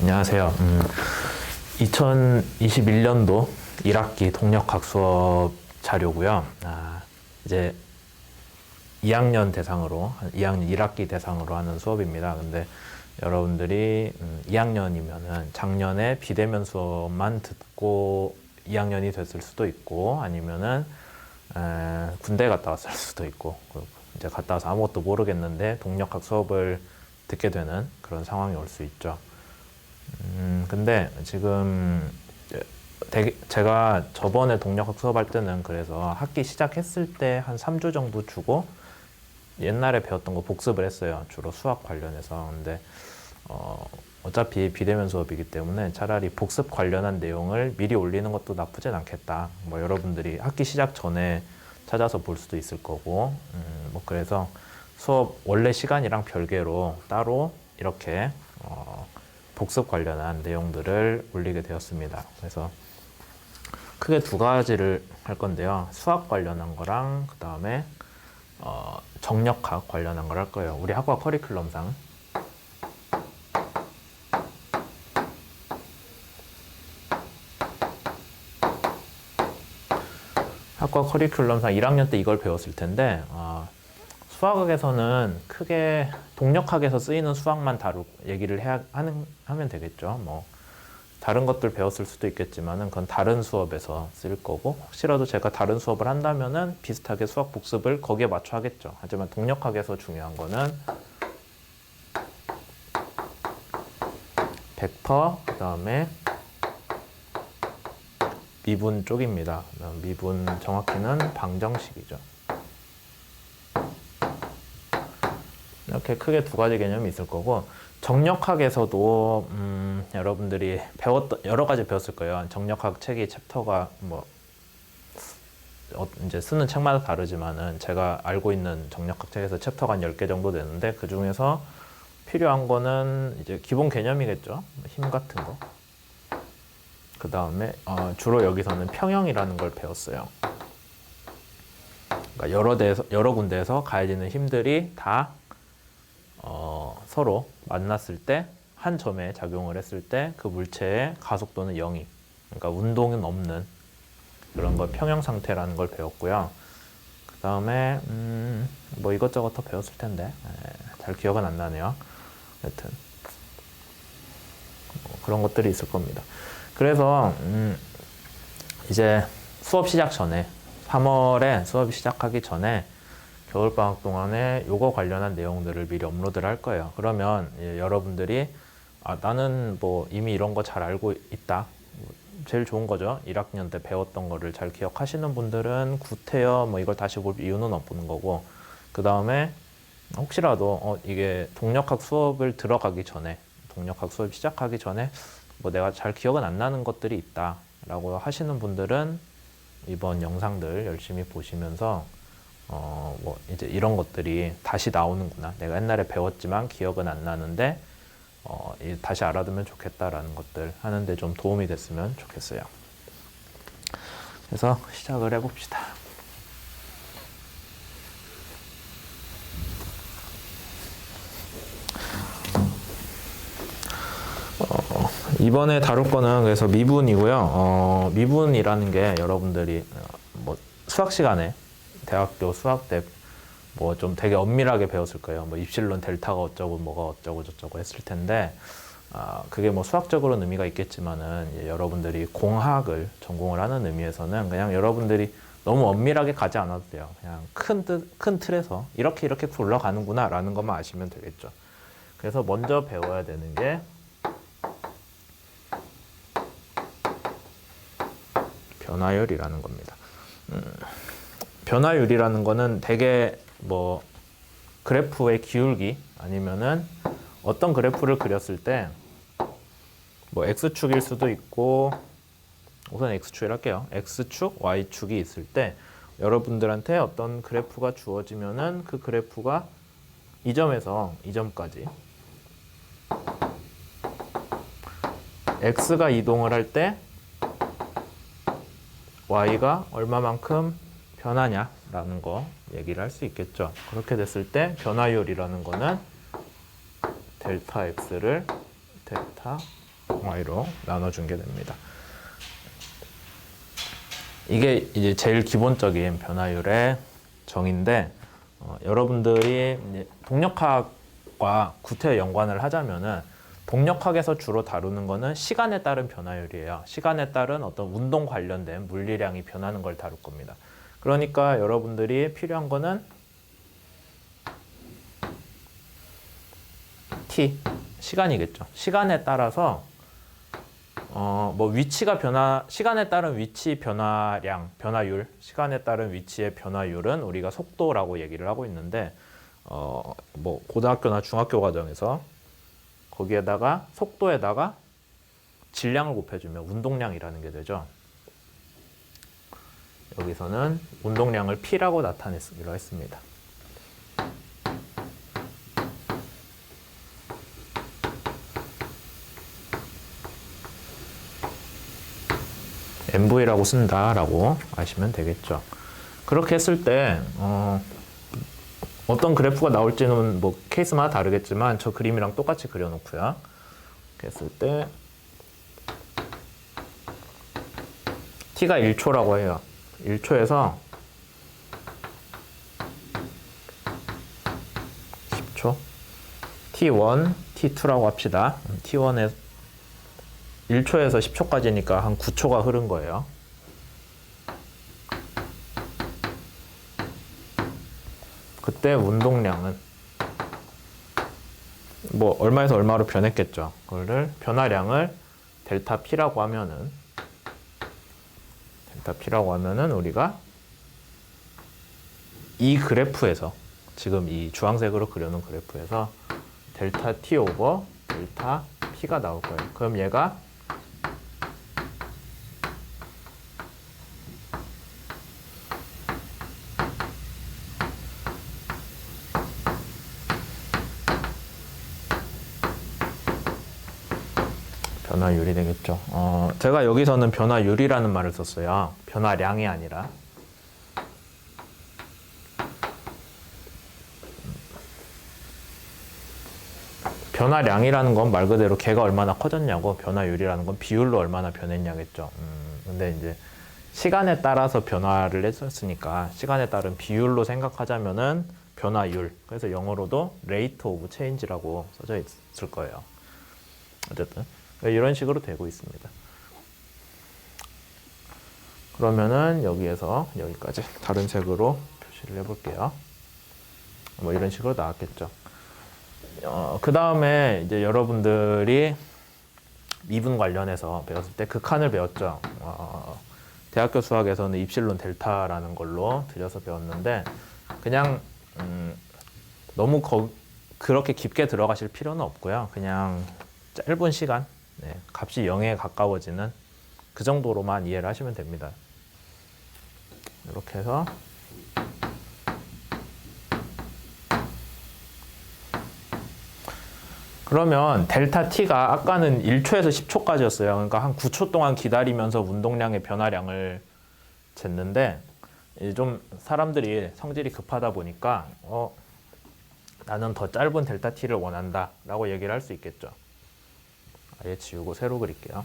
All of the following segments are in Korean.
안녕하세요. 2021년도 1학기 동력학 수업 자료고요. 이제 2학년 대상으로, 2학년 1학기 대상으로 하는 수업입니다. 근데 여러분들이 2학년이면은 작년에 비대면 수업만 듣고 2학년이 됐을 수도 있고, 아니면은 군대 갔다 왔을 수도 있고, 이제 갔다 와서 아무것도 모르겠는데 동력학 수업을 듣게 되는 그런 상황이 올 수 있죠. 근데 지금 제가 저번에 동력학 수업할 때는 그래서 학기 시작했을 때 한 3주 정도 주고 옛날에 배웠던 거 복습을 했어요. 주로 수학 관련해서. 근데 어차피 비대면 수업이기 때문에 차라리 복습 관련한 내용을 미리 올리는 것도 나쁘진 않겠다. 뭐 여러분들이 학기 시작 전에 찾아서 볼 수도 있을 거고, 뭐 그래서 수업 원래 시간이랑 별개로 따로 이렇게 복습 관련한 내용들을 올리게 되었습니다. 그래서 크게 두 가지를 할 건데요. 수학 관련한 거랑 그 다음에 정력학 관련한 걸 할 거예요. 우리 학과 커리큘럼상. 학과 커리큘럼상 1학년 때 이걸 배웠을 텐데 수학에서는 크게 동력학에서 쓰이는 수학만 얘기를 하면 되겠죠. 뭐 다른 것들 배웠을 수도 있겠지만은 그건 다른 수업에서 쓸 거고, 혹시라도 제가 다른 수업을 한다면은 비슷하게 수학 복습을 거기에 맞춰 하겠죠. 하지만 동력학에서 중요한 거는 벡터, 그 다음에 미분 쪽입니다. 미분 정확히는 방정식이죠. 이렇게 크게 두 가지 개념이 있을 거고, 정력학에서도 여러분들이 여러 가지 배웠을 거예요. 정력학 책이 챕터가 뭐 이제 쓰는 책마다 다르지만은 제가 알고 있는 정력학 책에서 챕터가 한 10개 정도 되는데, 그 중에서 필요한 거는 이제 기본 개념이겠죠. 힘 같은 거. 그 다음에 주로 여기서는 평형이라는 걸 배웠어요. 그러니까 여러 군데에서 가해지는 힘들이 다 서로 만났을 때, 한 점에 작용을 했을 때 그 물체의 가속도는 0이, 그러니까 운동은 없는 그런 걸 평형 상태라는 걸 배웠고요. 그 다음에 뭐 이것저것 더 배웠을 텐데 잘 기억은 안 나네요. 여튼 뭐 그런 것들이 있을 겁니다. 그래서 이제 수업 시작 전에, 3월에 수업이 시작하기 전에 겨울방학 동안에 요거 관련한 내용들을 미리 업로드를 할 거예요. 그러면 여러분들이 나는 뭐 이미 이런 거 잘 알고 있다. 제일 좋은 거죠. 1학년 때 배웠던 거를 잘 기억하시는 분들은 구태여 뭐 이걸 다시 볼 이유는 없는 거고, 그 다음에 혹시라도 이게 동력학 수업을 들어가기 전에, 동력학 수업 시작하기 전에 뭐 내가 잘 기억은 안 나는 것들이 있다 라고 하시는 분들은 이번 영상들 열심히 보시면서 뭐 이제 이런 것들이 다시 나오는구나, 내가 옛날에 배웠지만 기억은 안 나는데 다시 알아두면 좋겠다라는 것들 하는데 좀 도움이 됐으면 좋겠어요. 그래서 시작을 해봅시다. 이번에 다룰 거는 그래서 미분이고요. 미분이라는 게 여러분들이 뭐 수학 시간에, 대학교 수학 때 뭐 좀 되게 엄밀하게 배웠을 거예요. 뭐 입실론 델타가 어쩌고 뭐가 어쩌고 저쩌고 했을 텐데, 그게 뭐 수학적으로는 의미가 있겠지만은 여러분들이 공학을 전공을 하는 의미에서는 그냥 여러분들이 너무 엄밀하게 가지 않아도 돼요. 그냥 큰 틀에서 이렇게 굴러가는구나 라는 것만 아시면 되겠죠. 그래서 먼저 배워야 되는 게 변화율이라는 겁니다. 변화율이라는 거는 되게 뭐 그래프의 기울기, 아니면은 어떤 그래프를 그렸을 때 뭐 x축일 수도 있고, 우선 x축을 할게요. x축, y축이 있을 때 여러분들한테 어떤 그래프가 주어지면은 그 그래프가 이 점에서 이 점까지 x가 이동을 할 때 y가 얼마만큼 변하냐라는 거 얘기를 할 수 있겠죠. 그렇게 됐을 때 변화율이라는 거는 델타 x를 델타 y로 나눠준 게 됩니다. 이게 이제 제일 기본적인 변화율의 정의인데, 여러분들이 이제 동력학과 구태 연관을 하자면은 동력학에서 주로 다루는 거는 시간에 따른 변화율이에요. 시간에 따른 어떤 운동 관련된 물리량이 변하는 걸 다룰 겁니다. 그러니까 여러분들이 필요한 거는 t, 시간이겠죠. 시간에 따라서 뭐 위치가 시간에 따른 위치 변화량, 변화율, 시간에 따른 위치의 변화율은 우리가 속도라고 얘기를 하고 있는데, 뭐 고등학교나 중학교 과정에서 거기에다가 속도에다가 질량을 곱해주면 운동량이라는 게 되죠. 여기서는 운동량을 P라고 나타내기로 했습니다. MV라고 쓴다라고 아시면 되겠죠. 그렇게 했을 때 어떤 그래프가 나올지는 뭐 케이스마다 다르겠지만 저 그림이랑 똑같이 그려놓고요. 이렇게 했을 때 t가 1초라고 해요. 1초에서 10초, t1, t2라고 합시다. t1에 1초에서 10초까지니까 한 9초가 흐른 거예요. 그때 운동량은 뭐 얼마에서 얼마로 변했겠죠. 그거를 변화량을 델타 P라고 하면은 우리가 이 그래프에서, 지금 이 주황색으로 그려놓은 그래프에서 델타 T 오버 델타 P가 나올 거예요. 그럼 얘가 변화율이 되겠죠. 제가 여기서는 변화율이라는 말을 썼어요. 변화량이 아니라. 변화량이라는 건 말 그대로 걔가 얼마나 커졌냐고, 변화율이라는 건 비율로 얼마나 변했냐겠죠. 근데 이제 시간에 따라서 변화를 했었으니까 시간에 따른 비율로 생각하자면은 변화율. 그래서 영어로도 rate of change라고 써져 있을 거예요. 어쨌든 이런 식으로 되고 있습니다. 그러면은 여기에서 여기까지 다른 색으로 표시를 해볼게요. 뭐 이런 식으로 나왔겠죠. 그 다음에 이제 여러분들이 미분 관련해서 배웠을 때 극한을 배웠죠. 대학교 수학에서는 입실론 델타라는 걸로 들여서 배웠는데, 그냥 너무 그렇게 깊게 들어가실 필요는 없고요. 그냥 짧은 시간, 값이 0에 가까워지는 그 정도로만 이해를 하시면 됩니다. 이렇게 해서 그러면 델타 T가 아까는 1초에서 10초까지였어요. 그러니까 한 9초 동안 기다리면서 운동량의 변화량을 쟀는데, 좀 사람들이 성질이 급하다 보니까 나는 더 짧은 델타 T를 원한다 라고 얘기를 할 수 있겠죠. 아예 지우고 새로 그릴게요.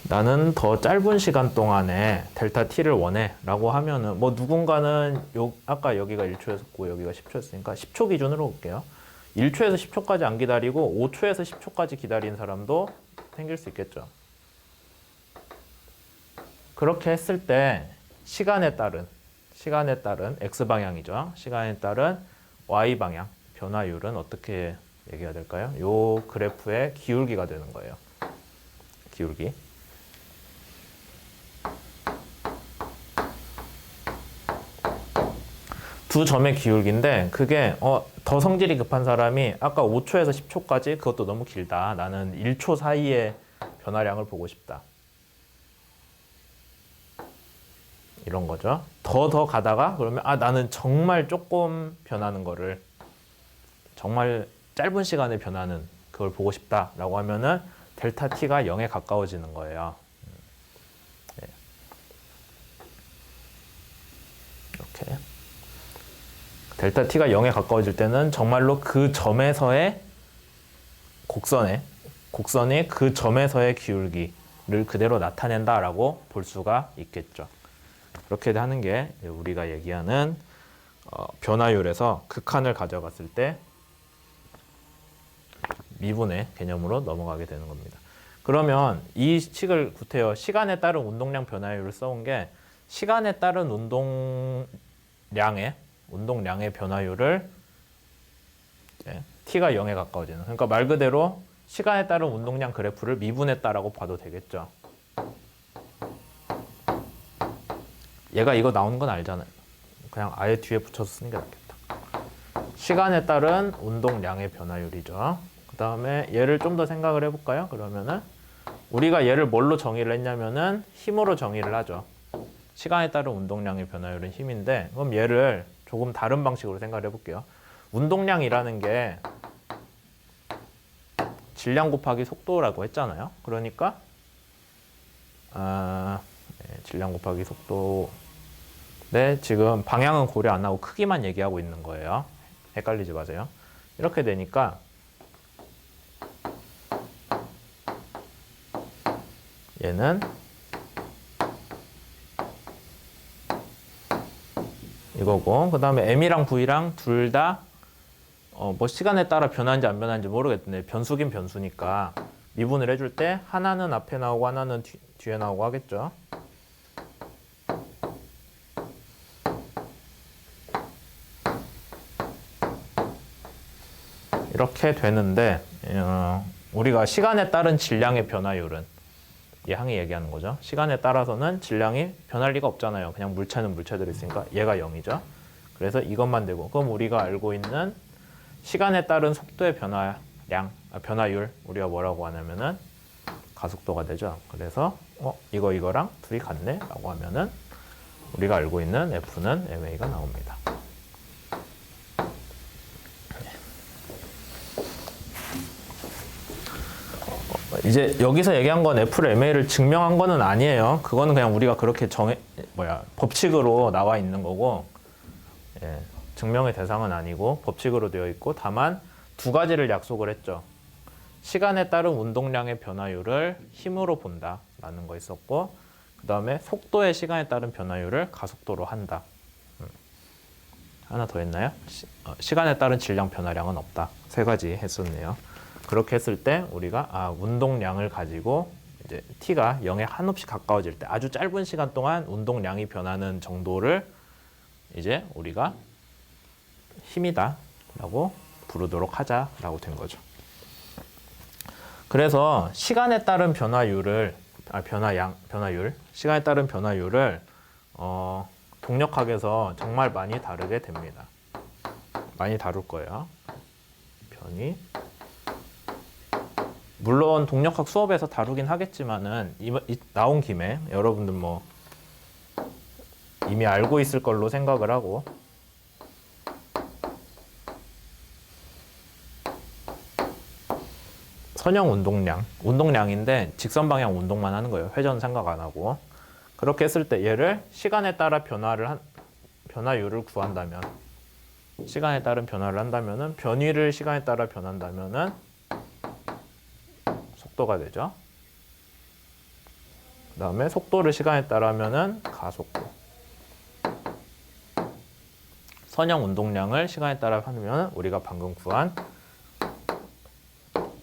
나는 더 짧은 시간 동안에 델타 T를 원해 라고 하면은, 뭐 누군가는 아까 여기가 1초였고 여기가 10초였으니까 10초 기준으로 볼게요. 1초에서 10초까지 안 기다리고 5초에서 10초까지 기다린 사람도 생길 수 있겠죠. 그렇게 했을 때 시간에 따른 X방향이죠. 시간에 따른 Y방향 변화율은 어떻게 얘기가 될까요? 요 그래프의 기울기가 되는 거예요. 기울기. 두 점의 기울기인데, 그게 더 성질이 급한 사람이 아까 5초에서 10초까지 그것도 너무 길다. 나는 1초 사이의 변화량을 보고 싶다. 이런 거죠. 더 가다가 그러면 나는 정말 조금 변하는 거를, 정말 짧은 시간에 변하는 그걸 보고 싶다라고 하면은 델타 T가 0에 가까워지는 거예요. 네. 이렇게. 델타 t가 0에 가까워질 때는 정말로 그 점에서의 곡선의 그 점에서의 기울기를 그대로 나타낸다라고 볼 수가 있겠죠. 그렇게 하는 게 우리가 얘기하는 변화율에서 극한을 가져갔을 때 미분의 개념으로 넘어가게 되는 겁니다. 그러면 이 식을 구태여 시간에 따른 운동량 변화율을 써온 게 시간에 따른 운동량의 변화율을 t가 0에 가까워지는, 그러니까 말 그대로 시간에 따른 운동량 그래프를 미분했다라고 봐도 되겠죠. 얘가 이거 나오는 건 알잖아요. 그냥 아예 뒤에 붙여서 쓰는 게 낫겠다. 시간에 따른 운동량의 변화율이죠. 그 다음에 얘를 좀 더 생각을 해볼까요? 그러면은 우리가 얘를 뭘로 정의를 했냐면은 힘으로 정의를 하죠. 시간에 따른 운동량의 변화율은 힘인데, 그럼 얘를 조금 다른 방식으로 생각을 해볼게요. 운동량이라는 게 질량 곱하기 속도라고 했잖아요. 그러니까 질량 곱하기 속도. 네, 지금 방향은 고려 안 하고 크기만 얘기하고 있는 거예요. 헷갈리지 마세요. 이렇게 되니까 얘는 이거고, 그 다음에 m이랑 v랑 둘 다 뭐 시간에 따라 변하는지 안 변하는지 모르겠는데 변수긴 변수니까 미분을 해줄 때 하나는 앞에 나오고 하나는 뒤에 나오고 하겠죠. 이렇게 되는데 우리가 시간에 따른 질량의 변화율은 얘 항이 얘기하는 거죠. 시간에 따라서는 질량이 변할 리가 없잖아요. 그냥 물체는 물체대로 있으니까 얘가 0이죠. 그래서 이것만 되고, 그럼 우리가 알고 있는 시간에 따른 속도의 변화율 우리가 뭐라고 하냐면은 가속도가 되죠. 그래서 이거랑 둘이 같네 라고 하면은 우리가 알고 있는 F는 ma가 나옵니다. 이제 여기서 얘기한 건 F를 ma를 증명한 거는 아니에요. 그거는 그냥 우리가 그렇게 법칙으로 나와 있는 거고, 증명의 대상은 아니고 법칙으로 되어 있고, 다만 두 가지를 약속을 했죠. 시간에 따른 운동량의 변화율을 힘으로 본다라는 거 있었고, 그 다음에 속도의 시간에 따른 변화율을 가속도로 한다. 하나 더 했나요? 시간에 따른 질량 변화량은 없다. 세 가지 했었네요. 그렇게 했을 때 우리가 운동량을 가지고 이제 t가 0에 한없이 가까워질 때 아주 짧은 시간 동안 운동량이 변하는 정도를 이제 우리가 힘이다 라고 부르도록 하자라고 된 거죠. 그래서 시간에 따른 변화율을 시간에 따른 변화율을 동력학에서 정말 많이 다루게 됩니다. 많이 다룰 거예요. 물론 동력학 수업에서 다루긴 하겠지만은 나온 김에 여러분들 뭐 이미 알고 있을 걸로 생각을 하고, 선형 운동량인데 직선 방향 운동만 하는 거예요. 회전 생각 안 하고. 그렇게 했을 때 얘를 시간에 따라 변화율을 구한다면, 시간에 따른 변화를 한다면은 변위를 시간에 따라 변한다면은 속도가 되죠. 그 다음에 속도를 시간에 따라 하면은 가속도. 선형 운동량을 시간에 따라 하면 우리가 방금 구한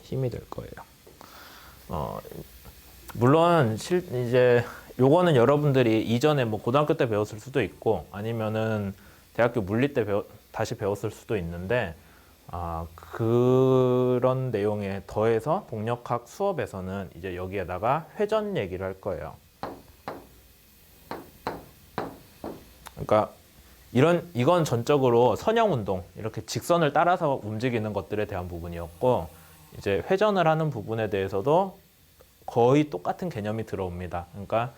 힘이 될 거예요. 물론 이제 요거는 여러분들이 이전에 뭐 고등학교 때 배웠을 수도 있고 아니면은 대학교 물리 때 다시 배웠을 수도 있는데, 그런 내용에 더해서 동력학 수업에서는 이제 여기에다가 회전 얘기를 할 거예요. 그러니까 이건 전적으로 선형 운동, 이렇게 직선을 따라서 움직이는 것들에 대한 부분이었고, 이제 회전을 하는 부분에 대해서도 거의 똑같은 개념이 들어옵니다. 그러니까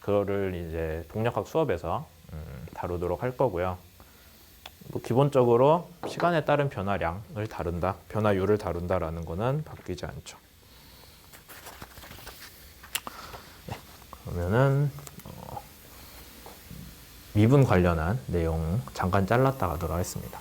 그거를 이제 동력학 수업에서 다루도록 할 거고요. 뭐 기본적으로 시간에 따른 변화율을 다룬다라는 거는 바뀌지 않죠. 그러면은 미분 관련한 내용 잠깐 잘랐다 가도록 하겠습니다.